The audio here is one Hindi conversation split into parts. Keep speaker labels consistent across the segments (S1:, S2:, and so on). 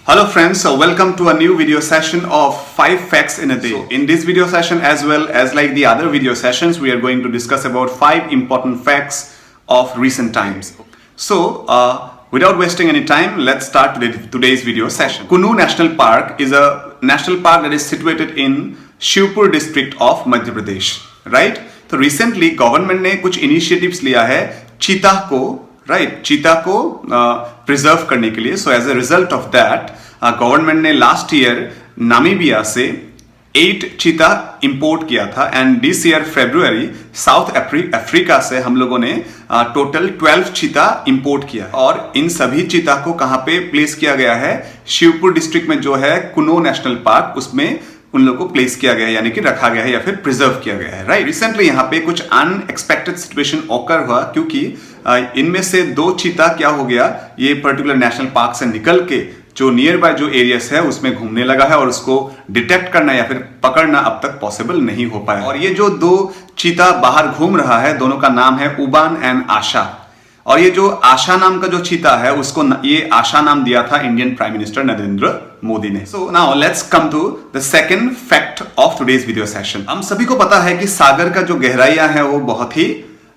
S1: Hello friends, so welcome to a new video session of 5 facts in a day. So in this video session as well as like the other video sessions, we are going to discuss about 5 important facts of recent times. So without wasting any time, let's start today's video session. Kuno National Park is a national park that is situated in Shivpur district of Madhya Pradesh, right? तो recently government ने कुछ initiatives लिया है चीता को चीता को प्रिजर्व करने के लिए. So as a result of that government ने लास्ट ईयर नामीबिया से 8 चीता इंपोर्ट किया था एंड दिस ईयर फरवरी साउथ अफ्रीका से हम लोगों ने टोटल 12 चीता इंपोर्ट किया और इन सभी चीता को कहां पे प्लेस किया गया है, शिवपुर डिस्ट्रिक्ट में जो है कुनो नेशनल पार्क, उसमें उन लोगों को प्लेस किया गया है, यानी कि रखा गया है या फिर प्रिजर्व किया गया है, राइट. रिसेंटली यहाँ पे कुछ अनएक्सपेक्टेड सिचुएशन ऑकर हुआ क्योंकि इनमें से 2 चीता क्या हो गया, ये पर्टिकुलर नेशनल पार्क से निकल के जो नियर बाय जो एरियाज है उसमें घूमने लगा है और उसको डिटेक्ट करना या फिर पकड़ना अब तक पॉसिबल नहीं हो पाया. और ये जो 2 चीता बाहर घूम रहा है, दोनों का नाम है उबान एंड आशा. और ये जो आशा नाम का जो चीता है उसको ये आशा नाम दिया था Indian prime minister Narendra Modi ने. So now let's come to the second fact of today's video session. हम सभी को पता है कि सागर का जो गहराइयां है वो बहुत ही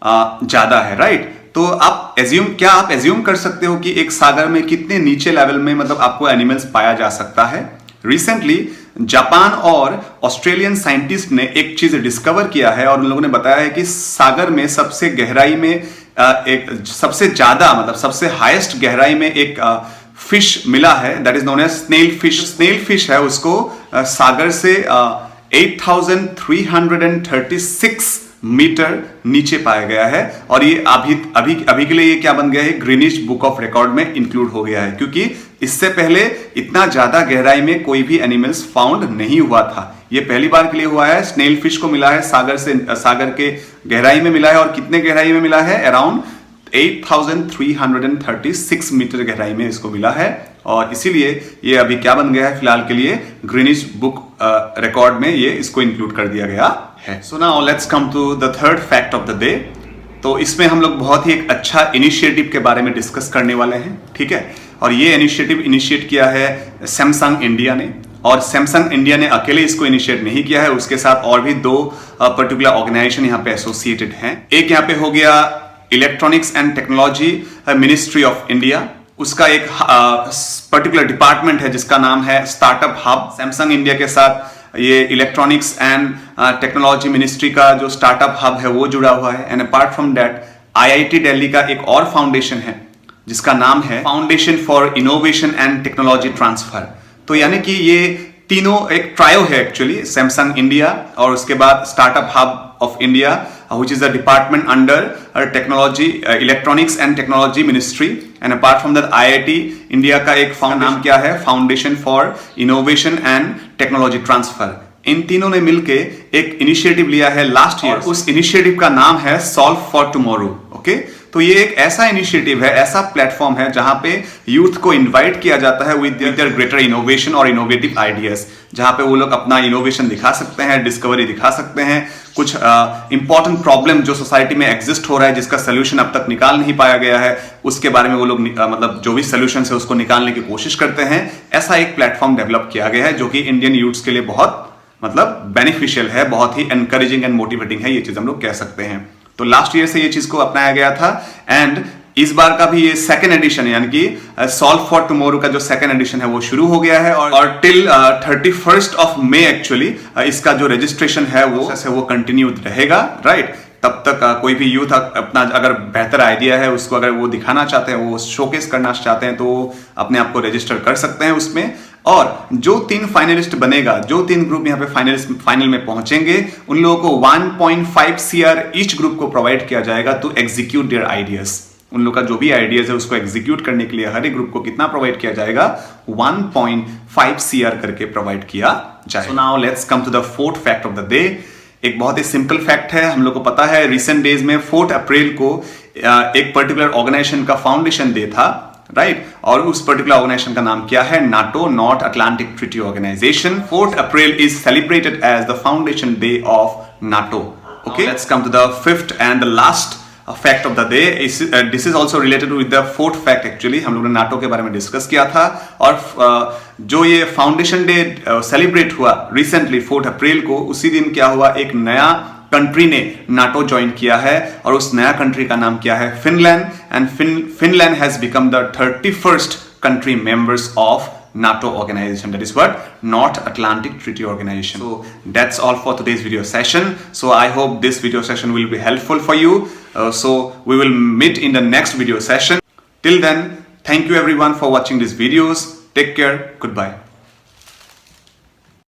S1: ज्यादा है, राइट. तो आप एज्यूम कर सकते हो कि एक सागर में कितने नीचे लेवल में मतलब आपको एनिमल्स पाया जा सकता है. रिसेंटली जापान और ऑस्ट्रेलियन साइंटिस्ट ने एक चीज डिस्कवर किया है और उन लोगों ने बताया है कि सागर में सबसे गहराई में एक सबसे ज्यादा मतलब सबसे हाईएस्ट गहराई में एक फिश मिला है, that is known as snail fish. Snail fish है, उसको सागर से 8336 मीटर नीचे पाया गया है और ये अभी के लिए ये क्या बन गया है, ग्रीनिश बुक ऑफ रिकॉर्ड में इंक्लूड हो गया है क्योंकि इससे पहले इतना ज्यादा गहराई में कोई भी एनिमल्स फाउंड नहीं हुआ था. ये पहली बार के लिए हुआ है. स्नेल फिश को मिला है सागर के गहराई में मिला है और कितने गहराई में मिला है, अराउंड 8336 मीटर गहराई में इसको मिला है और इसीलिए ये अभी क्या बन गया है, फिलहाल के लिए ग्रीनिश बुक रिकॉर्ड में ये इसको इंक्लूड कर दिया गया है. So now let's come to the third fact of the day. तो इसमें हम लोग बहुत ही एक अच्छा इनिशिएटिव के बारे में डिस्कस करने वाले हैं, ठीक है. और ये इनिशिएटिव इनिशिएट किया है सैमसंग इंडिया ने और सैमसंग इंडिया ने अकेले इसको इनिशिएट नहीं किया है, उसके साथ और भी 2 पर्टिकुलर ऑर्गेनाइजेशन यहाँ पे एसोसिएटेड हैं. एक यहाँ पे हो गया electronics and technology ministry of India, उसका एक पर्टिकुलर डिपार्टमेंट है जिसका नाम है स्टार्टअप हब. सैमसंग इंडिया के साथ ये इलेक्ट्रॉनिक्स एंड टेक्नोलॉजी मिनिस्ट्री का जो स्टार्टअप हब है वो जुड़ा हुआ है. And apart from that IIT Delhi का एक और फाउंडेशन है जिसका नाम है foundation for innovation and technology transfer. तो यानी कि ये तीनों एक ट्रायो है एक्चुअली, सैमसंग इंडिया और उसके बाद startup hub of India which is a department under technology electronics and technology ministry and apart from that IIT India का एक नाम क्या है, foundation for innovation and technology transfer. इन तीनों ने मिलके एक इनिशिएटिव लिया है लास्ट ईयर. उस इनिशिएटिव का नाम है सॉल्व फॉर टुमारो. ओके, तो ये एक ऐसा इनिशिएटिव है, ऐसा प्लेटफॉर्म है जहां पे यूथ को इनवाइट किया जाता है विद देयर ग्रेटर इनोवेशन और इनोवेटिव आइडियाज, जहां पे वो लोग अपना इनोवेशन दिखा सकते हैं, डिस्कवरी दिखा सकते हैं, कुछ इंपॉर्टेंट प्रॉब्लम जो सोसाइटी में एग्जिस्ट हो रहा है जिसका सोल्यूशन अब तक निकाल नहीं पाया गया है, उसके बारे में वो लोग मतलब जो भी सोल्यूशन है उसको निकालने की कोशिश करते हैं. ऐसा एक प्लेटफॉर्म डेवलप किया गया है जो कि इंडियन यूथ्स के लिए बहुत मतलब बेनिफिशियल है, बहुत ही एनकरेजिंग एंड मोटिवेटिंग है, ये चीज हम लोग कह सकते हैं. तो लास्ट ईयर से ये चीज को अपनाया गया था एंड इस बार का भी ये सेकेंड एडिशन यानी कि सॉल्व फॉर टुमारो का जो सेकेंड एडिशन है वो शुरू हो गया है और till 31st of May actually इसका जो रजिस्ट्रेशन है वो कंटिन्यू रहेगा, राइट. तब तक कोई भी यूथ अपना अगर बेहतर आइडिया है उसको अगर वो दिखाना चाहते हैं, वो शोकेस करना चाहते हैं तो अपने आप को रजिस्टर कर सकते हैं उसमें. और जो 3 फाइनलिस्ट बनेगा, जो 3 ग्रुप यहाँ पे फाइनल में पहुंचेंगे, उन लोगों को 1.5 CR ईच ग्रुप को प्रोवाइड किया जाएगा टू एग्जीक्यूट देयर आइडियाज. उन लोग का जो भी आइडियाज है उसको एग्जीक्यूट करने के लिए हर एक ग्रुप को कितना प्रोवाइड किया जाएगा, 1.5 CR करके प्रोवाइड किया जाएगा. So now let's come to the fourth fact of the day. एक बहुत ही सिंपल फैक्ट है, हम लोग को पता है रिसेंट डेज में 4 अप्रैल को एक पर्टिकुलर ऑर्गेनाइजेशन का फाउंडेशन डे था, राइट. और उस पर्टिकुलर ऑर्गेनाइजेशन का नाम क्या है, NATO, North Atlantic Treaty Organization. 4 April is celebrated as the foundation day of NATO. Okay, let's come to the fifth and the last fact of the day. This is also related with the fourth fact. Actually हम लोगों ने नाटो के बारे में डिस्कस किया था, और जो ये फाउंडेशन डे सेलिब्रेट हुआ रिसेंटली 4 अप्रैल को, उसी दिन क्या हुआ, एक नया कंट्री ने नाटो ज्वाइन किया है, और उस नया कंट्री का नाम क्या है, Finland. And Finland has become the 31st country members of NATO organization, that is what, North Atlantic Treaty Organization. So that's all for today's video session. So I hope this video session will be helpful for you. So we will meet in the next video session. Till then, thank you everyone for watching these videos. Take care. Goodbye.